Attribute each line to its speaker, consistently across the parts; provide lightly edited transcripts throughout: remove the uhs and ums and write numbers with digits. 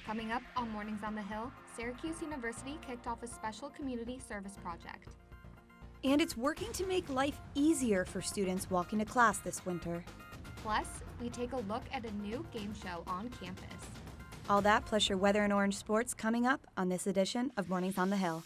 Speaker 1: Coming up on Mornings on the Hill, Syracuse University kicked off a special community service project.
Speaker 2: And it's working to make life easier for students walking to class this winter.
Speaker 1: Plus, we take a look at a new game show on campus.
Speaker 2: All that plus your weather and orange sports coming up on this edition of Mornings on the Hill.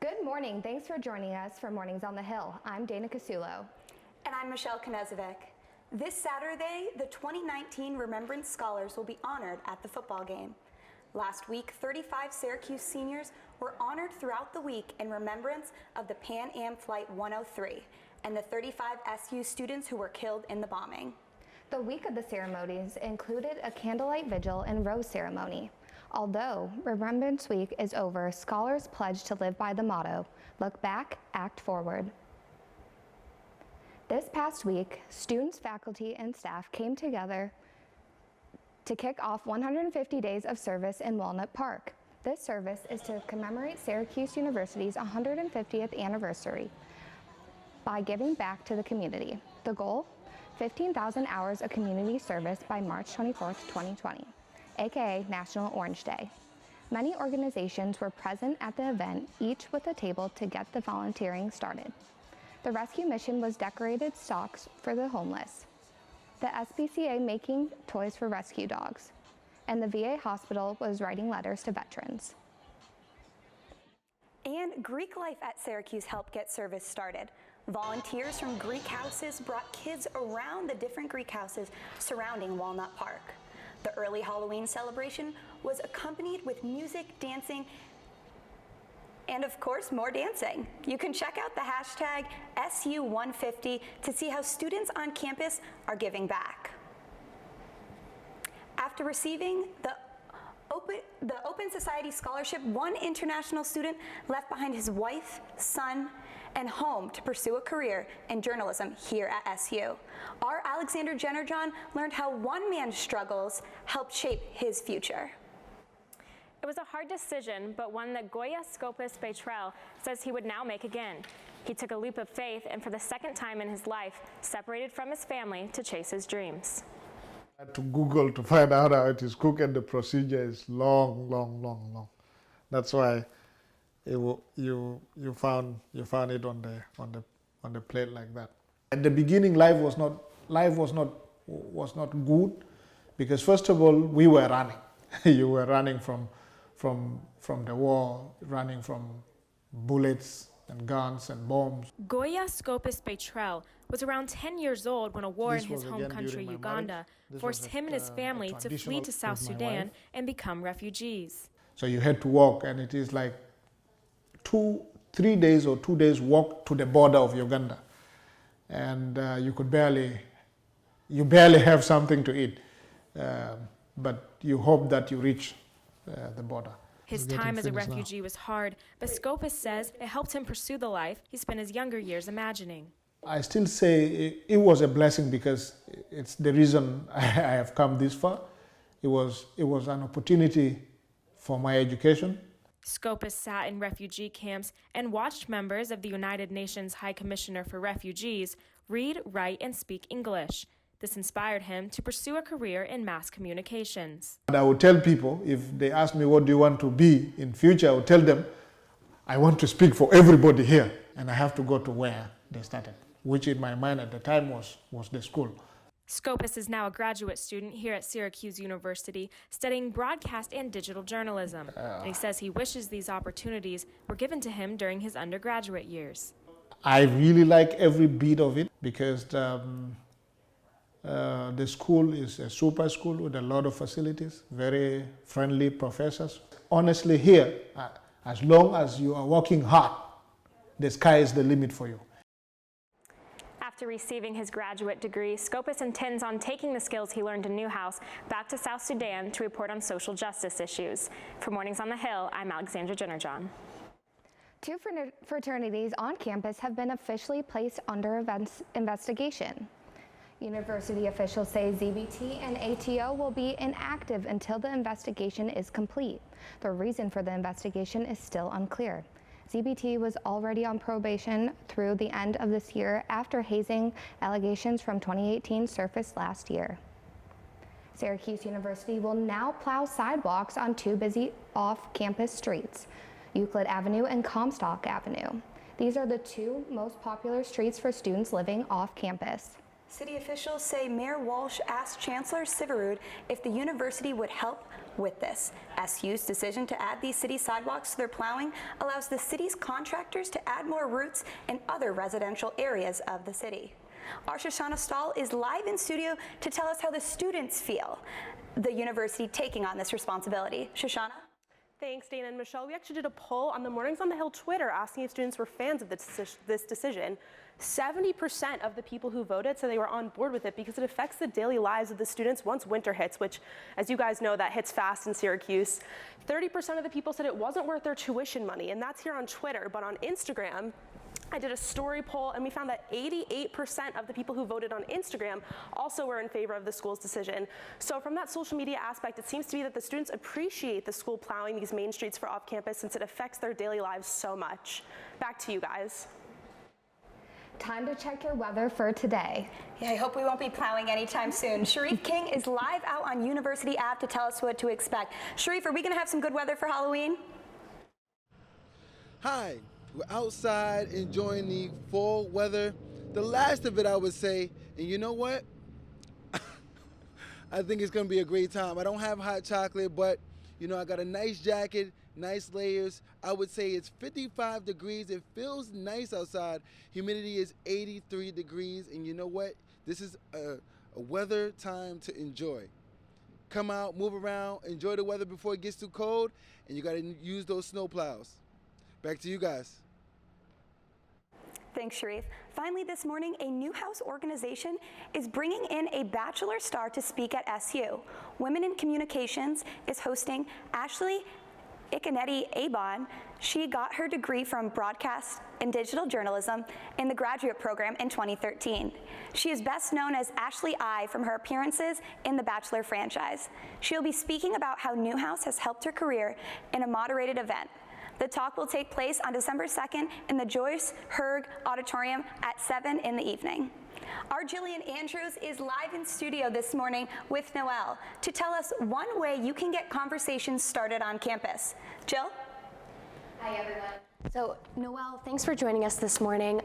Speaker 1: Good morning. Thanks for joining us for Mornings on the Hill. I'm Dana Casulo.
Speaker 3: And I'm Michelle Knezovic. This Saturday, the 2019 Remembrance Scholars will be honored at the football game. Last week, 35 Syracuse seniors were honored throughout the week in remembrance of the Pan Am Flight 103 and the 35 SU students who were killed in the bombing.
Speaker 1: The week of the ceremonies included a candlelight vigil and rose ceremony. Although Remembrance Week is over, scholars pledge to live by the motto, look back, act forward. This past week, students, faculty, and staff came together to kick off 150 days of service in Walnut Park. This service is to commemorate Syracuse University's 150th anniversary by giving back to the community. The goal? 15,000 hours of community service by March 24th, 2020. aka National Orange Day. Many organizations were present at the event, each with a table to get the volunteering started. The rescue mission was decorated socks for the homeless, the SPCA making toys for rescue dogs, and the VA hospital was writing letters to veterans.
Speaker 3: And Greek Life at Syracuse helped get service started. Volunteers from Greek houses brought kids around the different Greek houses surrounding Walnut Park. The early Halloween celebration was accompanied with music, dancing, and of course, more dancing. You can check out the hashtag SU150 to see how students on campus are giving back. After receiving the Open Society Scholarship, one international student left behind his wife, son, and home to pursue a career in journalism here at SU. Our Alexander Jennerjohn learned how one man's struggles helped shape his future.
Speaker 4: It was a hard decision, but one that Goya Scopus Beitrel says he would now make again. He took a leap of faith and for the second time in his life, separated from his family to chase his dreams.
Speaker 5: I had to Google to find out how it is cooked, and the procedure is long. That's why you found it on the plate like that. At the beginning, life was not good, because first of all we were running. You were running from the war, running from bullets and guns and bombs.
Speaker 4: Goya Scopus Beitrel was around 10 years old when a war in his home country, Uganda, forced him and his family to flee to South Sudan and become refugees.
Speaker 5: So you had to walk, and it is like 3 days or 2 days walk to the border of Uganda, and you barely have something to eat, but you hope that you reach the border.
Speaker 4: His time as a refugee was hard, but Scopus says it helped him pursue the life he spent his younger years imagining.
Speaker 5: I still say it was a blessing, because it's the reason I have come this far. It was an opportunity for my education.
Speaker 4: Scopus sat in refugee camps and watched members of the United Nations High Commissioner for Refugees read, write, and speak English. This inspired him to pursue a career in mass communications.
Speaker 5: And I would tell people, if they ask me what do you want to be in future, I would tell them, I want to speak for everybody here, and I have to go to where they started, which in my mind at the time was the school.
Speaker 4: Scopus is now a graduate student here at Syracuse University studying broadcast and digital journalism. And he says he wishes these opportunities were given to him during his undergraduate years.
Speaker 5: I really like every bit of it, because the school is a super school with a lot of facilities, very friendly professors. Honestly, here, as long as you are working hard, the sky is the limit for you.
Speaker 4: After receiving his graduate degree, Scopus intends on taking the skills he learned in Newhouse back to South Sudan to report on social justice issues. For Mornings on the Hill, I'm Alexandra Jennerjohn.
Speaker 1: 2 fraternities on campus have been officially placed under investigation. University officials say ZBT and ATO will be inactive until the investigation is complete. The reason for the investigation is still unclear. ZBT was already on probation through the end of this year after hazing allegations from 2018 surfaced last year. Syracuse University will now plow sidewalks on two busy off-campus streets, Euclid Avenue and Comstock Avenue. These are the two most popular streets for students living off-campus.
Speaker 3: City officials say Mayor Walsh asked Chancellor Syverud if the university would help with this. SU's decision to add these city sidewalks to their plowing allows the city's contractors to add more routes in other residential areas of the city. Our Shoshana Stahl is live in studio to tell us how the students feel the university taking on this responsibility. Shoshana?
Speaker 6: Thanks, Dana and Michelle. We actually did a poll on the Mornings on the Hill Twitter asking if students were fans of this decision. 70% of the people who voted said they were on board with it because it affects the daily lives of the students once winter hits, which, as you guys know, that hits fast in Syracuse. 30% of the people said it wasn't worth their tuition money, and that's here on Twitter. But on Instagram, I did a story poll, and we found that 88% of the people who voted on Instagram also were in favor of the school's decision. So from that social media aspect, it seems to be that the students appreciate the school plowing these main streets for off-campus since it affects their daily lives so much. Back to you guys.
Speaker 1: Time to check your weather for today.
Speaker 3: Yeah, I hope we won't be plowing anytime soon. Sharif King is live out on University app to tell us what to expect. Sharif, are we gonna have some good weather for Halloween?
Speaker 7: Hi, we're outside enjoying the fall weather. The last of it, I would say, and you know what? I think it's gonna be a great time. I don't have hot chocolate, but you know, I got a nice jacket, nice layers. I would say it's 55 degrees. It feels nice outside. Humidity is 83 degrees. And you know what? This is a weather time to enjoy. Come out, move around, enjoy the weather before it gets too cold. And you got to use those snow plows. Back to you guys.
Speaker 3: Thanks, Sharif. Finally, this morning, a Newhouse organization is bringing in a bachelor star to speak at SU. Women in Communications is hosting Ashley Ikanetti Abon. She got her degree from broadcast and digital journalism in the graduate program in 2013. She is best known as Ashley I from her appearances in the Bachelor franchise. She'll be speaking about how Newhouse has helped her career in a moderated event. The talk will take place on December 2nd in the Joyce Herg Auditorium at 7 in the evening. Our Jillian Andrews is live in studio this morning with Noelle to tell us one way you can get conversations started on campus. Jill?
Speaker 8: Hi, everyone. So, Noelle, thanks for joining us this morning.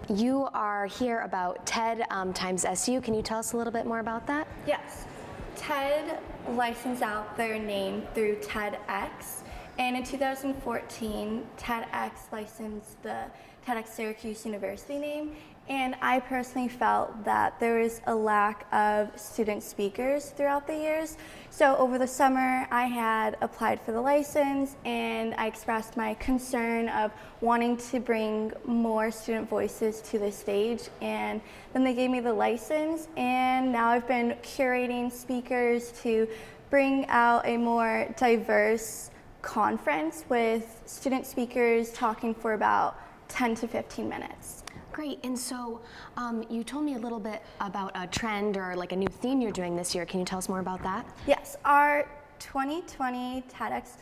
Speaker 8: You are here about TED times SU. Can you tell us a little bit more about that?
Speaker 9: Yes. TED licensed out their name through TEDx. And in 2014, TEDx licensed the TEDx Syracuse University name, and I personally felt that there was a lack of student speakers throughout the years. So over the summer, I had applied for the license, and I expressed my concern of wanting to bring more student voices to the stage, and then they gave me the license, and now I've been curating speakers to bring out a more diverse conference with student speakers talking for about 10 to 15 minutes.
Speaker 8: Great, and so you told me a little bit about a trend or like a new theme you're doing this year. Can you tell us more about that?
Speaker 9: Yes, our 2020 TEDx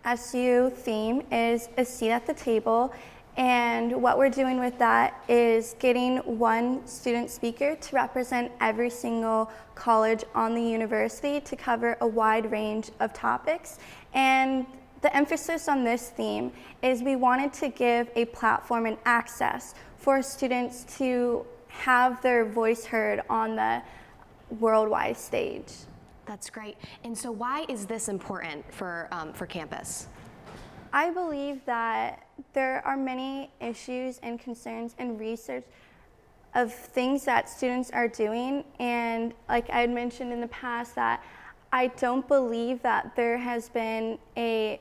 Speaker 9: SU theme is a seat at the table, and what we're doing with that is getting one student speaker to represent every single college on the university to cover a wide range of topics. And the emphasis on this theme is we wanted to give a platform and access for students to have their voice heard on the worldwide stage.
Speaker 8: That's great. And so why is this important for campus?
Speaker 9: I believe that there are many issues and concerns and research of things that students are doing, and like I had mentioned in the past, that I don't believe that there has been a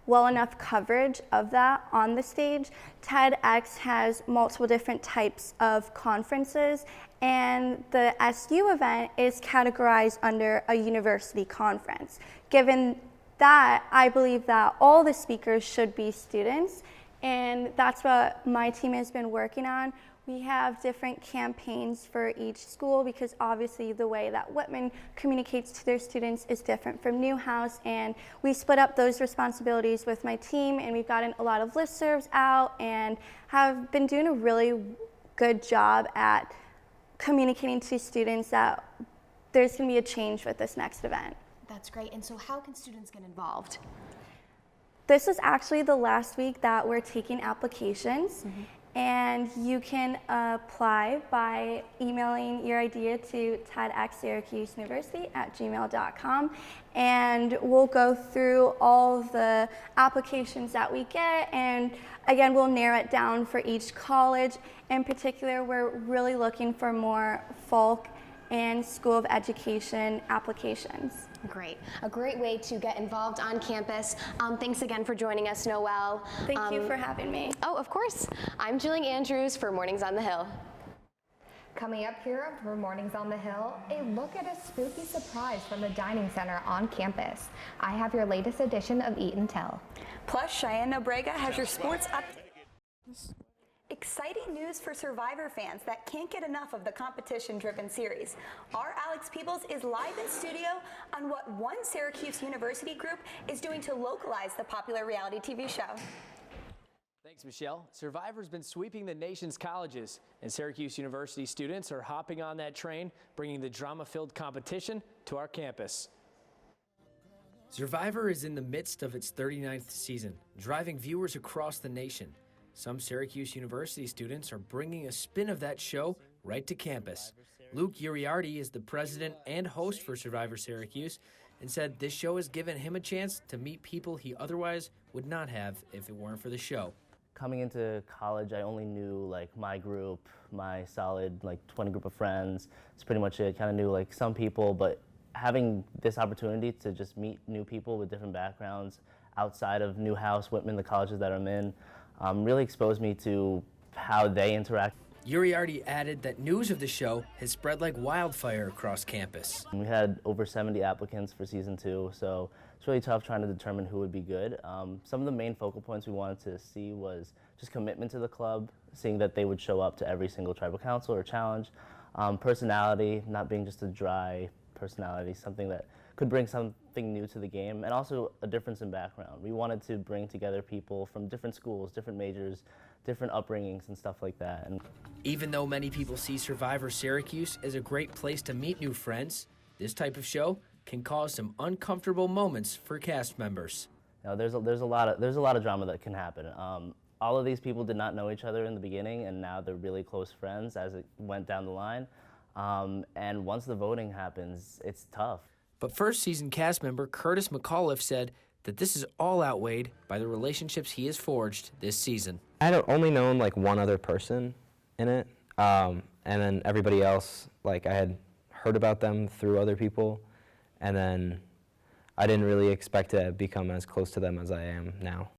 Speaker 9: well enough coverage of that on the stage. TEDx has multiple different types of conferences, and the SU event is categorized under a university conference. Given that, I believe that all the speakers should be students, and that's what my team has been working on. we have different campaigns for each school because obviously the way that Whitman communicates to their students is different from Newhouse, and we split up those responsibilities with my team, and we've gotten a lot of listservs out and have been doing a really good job at communicating to students that there's going to be a change with this next event.
Speaker 8: That's great. And so how can students get involved?
Speaker 9: This is actually the last week that we're taking applications, and you can apply by emailing your idea to tedxsyracuseuniversity@gmail.com, and we'll go through all the applications that we get, and again, we'll narrow it down for each college. In particular, we're really looking for more folk and School of Education applications.
Speaker 8: Great. A great way to get involved on campus. Thanks again for joining us, Noelle.
Speaker 9: Thank you for having me.
Speaker 8: Oh, of course. I'm Julie Andrews for Mornings on the Hill.
Speaker 1: Coming up here for Mornings on the Hill, a look at a spooky surprise from the Dining Center on campus. I have your latest edition of Eat and Tell.
Speaker 3: Plus, Cheyenne Nobrega has your sports update. Exciting news for Survivor fans that can't get enough of the competition-driven series. Our Alex Peebles is live in studio on what one Syracuse University group is doing to localize the popular reality TV show.
Speaker 10: Thanks, Michelle. Survivor's been sweeping the nation's colleges, and Syracuse University students are hopping on that train, bringing the drama-filled competition to our campus.
Speaker 11: Survivor is in the midst of its 39th season, driving viewers across the nation. Some Syracuse University students are bringing a spin of that show right to campus. Luke Uriarty is the president and host for Survivor Syracuse and said this show has given him a chance to meet people he otherwise would not have if it weren't for the show.
Speaker 12: Coming into college, I only knew like my group, my solid like 20 group of friends. It's pretty much it. Kind of knew like some people, but having this opportunity to just meet new people with different backgrounds outside of Newhouse, Whitman, the colleges that I'm in, really exposed me to how they interact.
Speaker 11: Uriarty added that news of the show has spread like wildfire across campus.
Speaker 12: We had over 70 applicants for season 2, so it's really tough trying to determine who would be good. Some of the main focal points we wanted to see was just commitment to the club, seeing that they would show up to every single tribal council or challenge. Personality, not being just a dry personality, something that could bring something new to the game, and also a difference in background. We wanted to bring together people from different schools, different majors, different upbringings and stuff like that. And
Speaker 11: even though many people see Survivor Syracuse as a great place to meet new friends, this type of show can cause some uncomfortable moments for cast members.
Speaker 12: You know, there's a lot of drama that can happen. All of these people did not know each other in the beginning, and now they're really close friends as it went down the line. And once the voting happens, it's tough.
Speaker 11: But first season cast member Curtis McAuliffe said that this is all outweighed by the relationships he has forged this season.
Speaker 13: I had only known like one other person in it, and then everybody else, like I had heard about them through other people, and then I didn't really expect to become as close to them as I am now.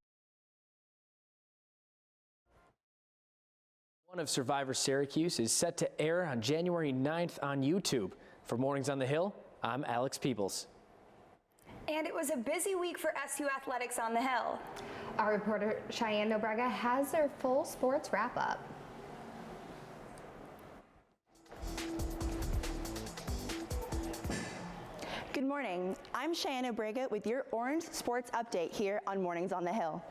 Speaker 10: One of Survivor Syracuse is set to air on January 9th on YouTube. For Mornings on the Hill, I'm Alex Peebles.
Speaker 3: And it was a busy week for SU Athletics on the Hill.
Speaker 1: Our reporter Cheyenne Nobrega has their full sports wrap-up.
Speaker 14: Good morning. I'm Cheyenne Nobrega with your Orange Sports Update here on Mornings on the Hill.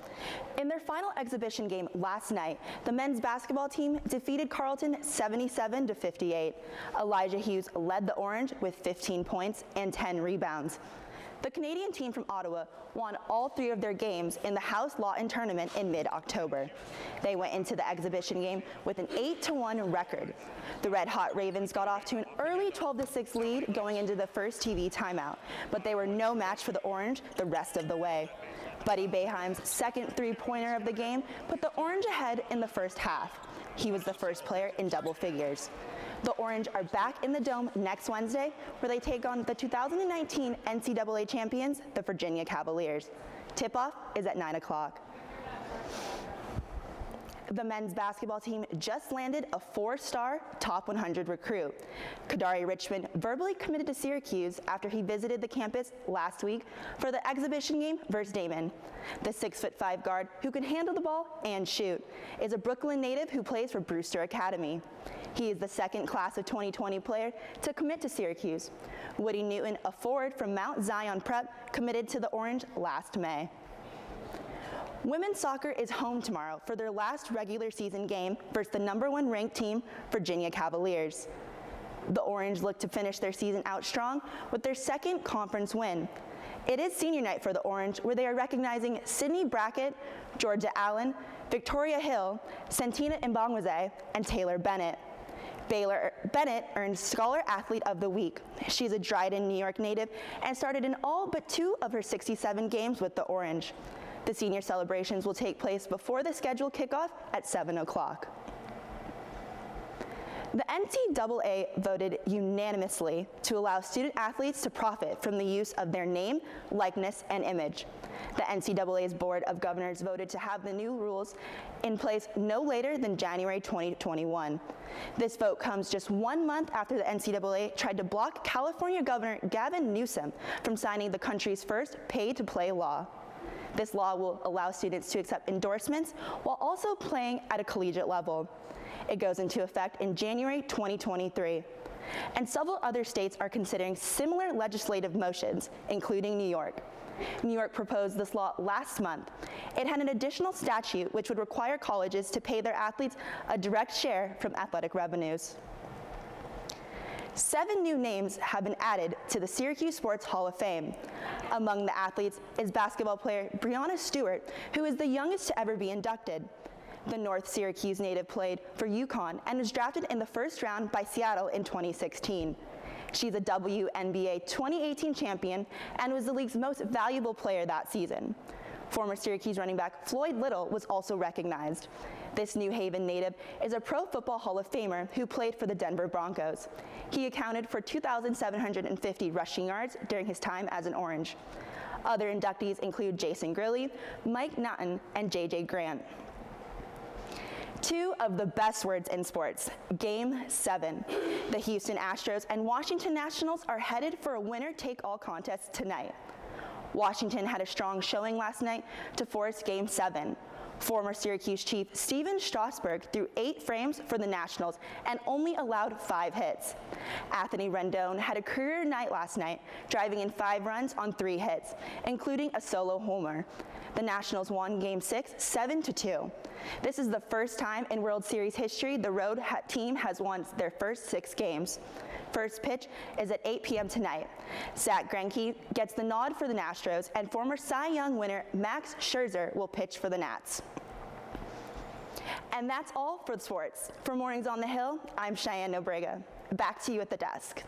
Speaker 14: In their final exhibition game last night, the men's basketball team defeated Carleton 77-58. Elijah Hughes led the Orange with 15 points and 10 rebounds. The Canadian team from Ottawa won all 3 of their games in the House Lawton tournament in mid-October. They went into the exhibition game with an 8-1 record. The Red Hot Ravens got off to an early 12-6 lead going into the first TV timeout, but they were no match for the Orange the rest of the way. Buddy Boeheim's second three-pointer of the game put the Orange ahead in the first half. He was the first player in double figures. The Orange are back in the Dome next Wednesday, where they take on the 2019 NCAA champions, the Virginia Cavaliers. Tip-off is at 9 o'clock. The men's basketball team just landed a 4-star top 100 recruit. Kadari Richmond verbally committed to Syracuse after he visited the campus last week for the exhibition game versus Damon. The 6'5" guard, who can handle the ball and shoot, is a Brooklyn native who plays for Brewster Academy. He is the second class of 2020 player to commit to Syracuse. Woody Newton, a forward from Mount Zion Prep, committed to the Orange last May. Women's soccer is home tomorrow for their last regular season game versus the #1 ranked team, Virginia Cavaliers. The Orange look to finish their season out strong with their second conference win. It is senior night for the Orange, where they are recognizing Sydney Brackett, Georgia Allen, Victoria Hill, Santina Mbangwaze, and Taylor Bennett. Bennett earned Scholar Athlete of the Week. She's a Dryden, New York native and started in all but 2 of her 67 games with the Orange. The senior celebrations will take place before the scheduled kickoff at 7 o'clock. The NCAA voted unanimously to allow student athletes to profit from the use of their name, likeness, and image. The NCAA's Board of Governors voted to have the new rules in place no later than January 2021. This vote comes just 1 month after the NCAA tried to block California Governor Gavin Newsom from signing the country's first pay-to-play law. This law will allow students to accept endorsements while also playing at a collegiate level. It goes into effect in January 2023. And several other states are considering similar legislative motions, including New York. New York proposed this law last month. It had an additional statute which would require colleges to pay their athletes a direct share from athletic revenues. 7 new names have been added to the Syracuse Sports Hall of Fame. Among the athletes is basketball player Breanna Stewart, who is the youngest to ever be inducted. The North Syracuse native played for UConn and was drafted in the first round by Seattle in 2016. She's a WNBA 2018 champion and was the league's most valuable player that season. Former Syracuse running back Floyd Little was also recognized. This New Haven native is a Pro Football Hall of Famer who played for the Denver Broncos. He accounted for 2,750 rushing yards during his time as an Orange. Other inductees include Jason Grilly, Mike Naughton, and J.J. Grant. 2 of the best words in sports, Game 7. The Houston Astros and Washington Nationals are headed for a winner-take-all contest tonight. Washington had a strong showing last night to force Game 7. Former Syracuse chief Steven Strasburg threw 8 frames for the Nationals and only allowed 5 hits. Anthony Rendon had a career night last night, driving in 5 runs on 3 hits, including a solo homer. The Nationals won Game 6, 7-2. This is the first time in World Series history the road team has won their first 6 games. First pitch is at 8 p.m. tonight. Zach Greinke gets the nod for the Astros, and former Cy Young winner Max Scherzer will pitch for the Nats. And that's all for the sports. For Mornings on the Hill, I'm Cheyenne Nobrega. Back to you at the desk.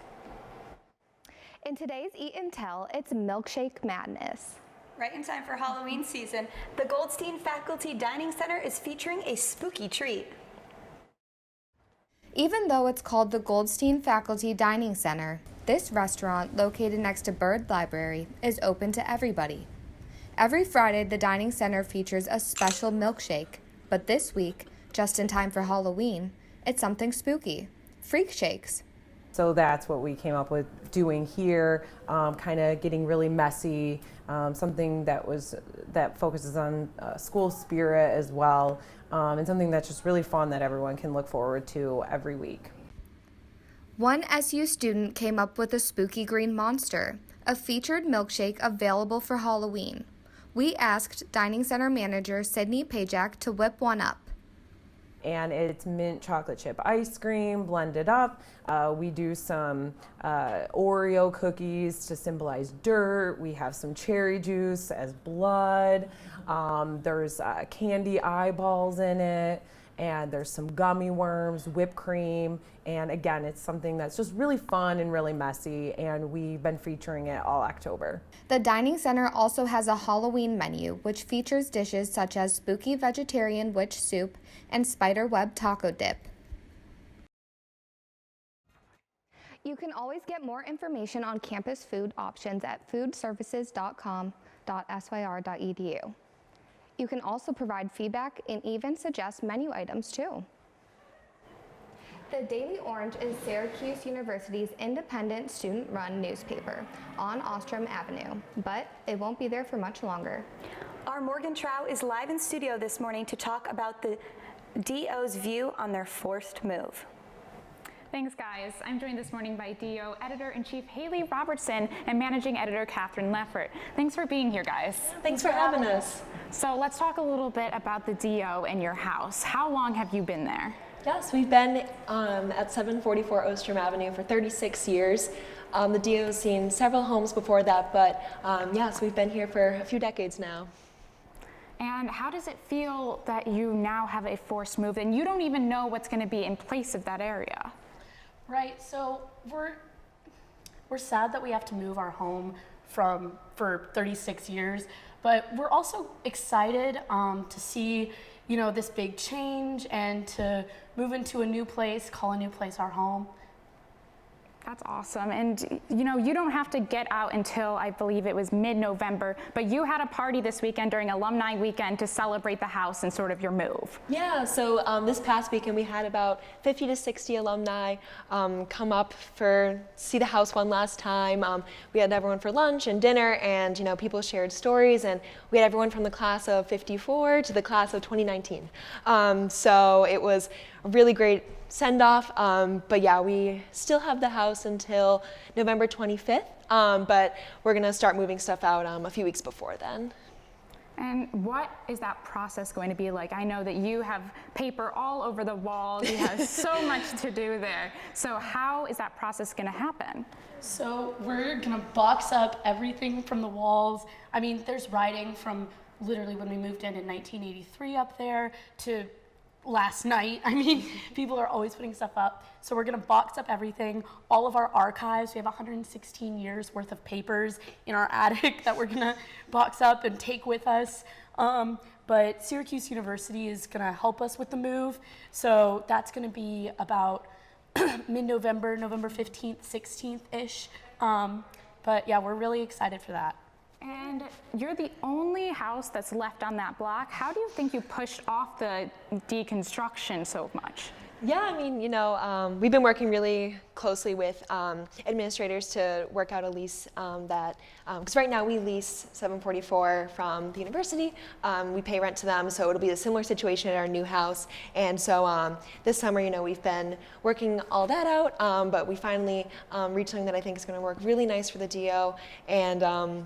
Speaker 1: In today's Eat and Tell, it's Milkshake Madness.
Speaker 3: Right in time for Halloween season, the Goldstein Faculty Dining Center is featuring a spooky treat.
Speaker 1: Even though it's called the Goldstein Faculty Dining Center, this restaurant, located next to Byrd Library, is open to everybody. Every Friday, the dining center features a special milkshake, but this week, just in time for Halloween, it's something spooky, freak shakes.
Speaker 15: So that's what we came up with doing here, kind of getting really messy, something that focuses on school spirit as well, and something that's just really fun that everyone can look forward to every week.
Speaker 1: One SU student came up with a spooky green monster, a featured milkshake available for Halloween. We asked Dining Center manager Sydney Pajak to whip one up.
Speaker 15: And it's mint chocolate chip ice cream blended up. We do some Oreo cookies to symbolize dirt. We have some cherry juice as blood. There's candy eyeballs in it. And there's some gummy worms, whipped cream. And again, it's something that's just really fun and really messy. And we've been featuring it all October.
Speaker 1: The Dining Center also has a Halloween menu, which features dishes such as spooky vegetarian witch soup and spiderweb taco dip. You can always get more information on campus food options at foodservices.com.syr.edu. You can also provide feedback and even suggest menu items too. The Daily Orange is Syracuse University's independent student-run newspaper on Ostrom Avenue, but it won't be there for much longer.
Speaker 3: Our Morgan Trout is live in studio this morning to talk about the DO's view on their forced move.
Speaker 16: Thanks, guys. I'm joined this morning by DO Editor-in-Chief Haley Robertson and Managing Editor Catherine Leffert. Thanks for being here, guys.
Speaker 17: Thanks for having us.
Speaker 16: So let's talk a little bit about the DO and your house. How long have you been there?
Speaker 17: Yes, we've been at 744 Ostrom Avenue for 36 years. The DO has seen several homes before that, but yes, we've been here for a few decades now.
Speaker 16: And how does it feel that you now have a forced move and you don't even know what's going to be in place of that area?
Speaker 18: Right, so we're sad that we have to move our home for 36 years, but we're also excited to see, you know, this big change and to move into a new place, call a new place our home.
Speaker 16: That's awesome. And you know, you don't have to get out until I believe it was mid-November, but you had a party this weekend during Alumni Weekend to celebrate the house and sort of your move.
Speaker 17: Yeah, so this past weekend we had about 50 to 60 alumni come up for see the house one last time. We had everyone for lunch and dinner, and you know, people shared stories, and we had everyone from the class of 54 to the class of 2019. So it was a really great send-off, but yeah, we still have the house until November 25th, but we're gonna start moving stuff out a few weeks before then.
Speaker 16: And what is that process going to be like? I know that you have paper all over the walls, you have so much to do there. So how is that process gonna happen?
Speaker 18: So we're gonna box up everything from the walls. I mean, there's writing from literally when we moved in 1983 up there to last night. I mean, people are always putting stuff up. So we're gonna box up everything, all of our archives. We have 116 years worth of papers in our attic that we're gonna box up and take with us. But Syracuse University is gonna help us with the move. So that's gonna be about mid-November, November 15th, 16th-ish. But yeah, we're really excited for that.
Speaker 16: And you're the only house that's left on that block. How do you think you pushed off the deconstruction so much?
Speaker 17: Yeah, I mean, you know, we've been working really closely with administrators to work out a lease that, because right now we lease 744 from the university. We pay rent to them, so it'll be a similar situation at our new house. And so this summer, you know, we've been working all that out, but we finally reached something that I think is going to work really nice for the DO. And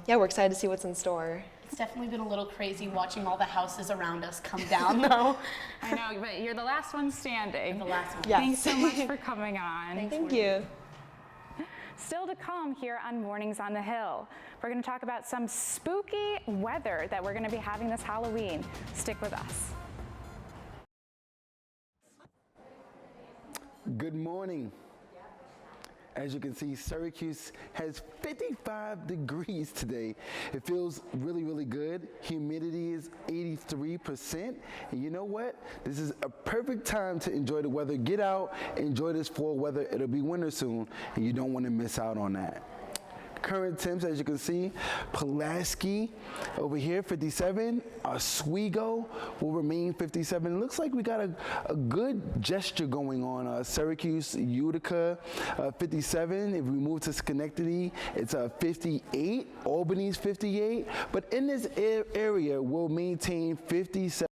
Speaker 17: yeah, we're excited to see what's in store.
Speaker 18: It's definitely been a little crazy watching all the houses around us come down, though.
Speaker 16: I know, but you're the last one standing.
Speaker 18: The last one.
Speaker 17: Yes.
Speaker 16: Thanks so much for coming on.
Speaker 17: Thank you.
Speaker 16: Still to come here on Mornings on the Hill. We're going to talk about some spooky weather that we're going to be having this Halloween. Stick with us.
Speaker 7: Good morning. As you can see, Syracuse has 55 degrees today. It feels really, really good. Humidity is 83%. And you know what? This is a perfect time to enjoy the weather. Get out, enjoy this fall weather. It'll be winter soon, and you don't want to miss out on that. Current temps, as you can see, Pulaski over here, 57. Oswego will remain 57. It looks like we got a good gesture going on. Syracuse, Utica, 57. If we move to Schenectady, it's 58. Albany's 58. But in this area, we'll maintain 57.